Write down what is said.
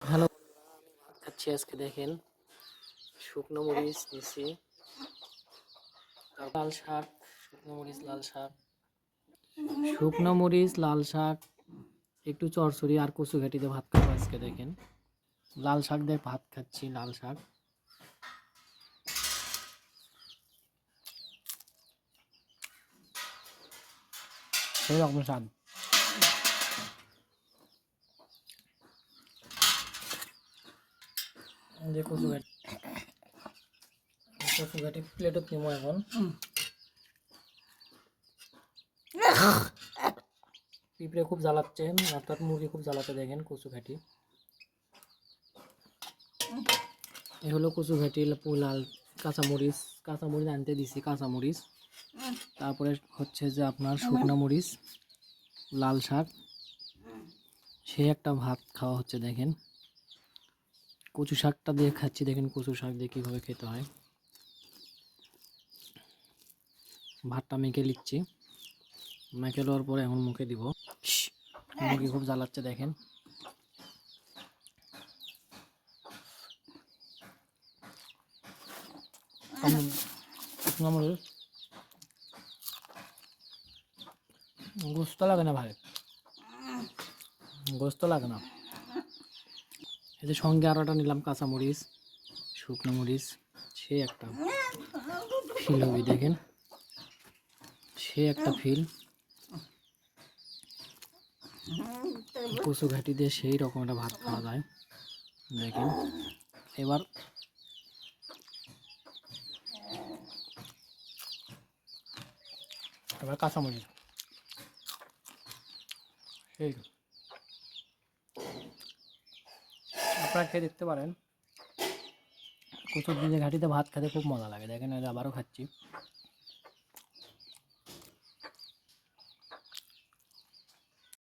Hello, আমি ভাত খাচ্ছি আজকে দেখেন। শুকনো মরিচ নিছি, তারপর লাল শাক, শুকনো মরিচ লাল শাক, শুকনো মরিচ লাল শাক, একটু চরচড়ি আর কচু ঘাটিতে ভাত খাবো আজকে দেখেন। লাল শাক দিয়ে ভাত খাচ্ছি, লাল শাক। সেই রকম স্বাদ। যে কচু ঘাটি প্লেটত নিব এখন। পিঁপড়ে খুব জ্বালাচ্ছে, অর্থাৎ মুরগি খুব জ্বালাতে দেখেন কচু ঘাটি। এ হলো কচু ঘাটি, লাল কাঁচামরিচ, কাঁচামরিচ আনতে দিছি কাঁচামরিচ। তারপরে হচ্ছে যে আপনার শুকনো মরিচ, লাল শাক, সে একটা ভাত খাওয়া হচ্ছে দেখেন। কচু শাকটা দিয়ে খাচ্ছি দেখেন, কচু শাক দিয়ে কীভাবে খেতে হয়। ভাতটা মেখে নিচ্ছি, মেখে নেওয়ার পরে এখন মুখে দিব। মুরগি খুব জ্বালাচ্ছে দেখেন। গোস্ত লাগে না ভাই, গোস্ত লাগে না। এই যে সঙ্গে আরোটা নিলাম কাঁচামরিচ, শুকনো মরিচ, সে একটা ফিল হবে দেখেন, সে একটা ফিল। কচু ঘাটি দিয়ে সেই রকম একটা ভাত খাওয়া যায় দেখেন। এবার এবার কাঁচামরিচ, সেই আপনারা খেয়ে দেখতে পারেন। কচুর দিয়ে ঘাটিতে ভাত খেতে খুব মজা লাগে দেখেন। আবারও খাচ্ছি।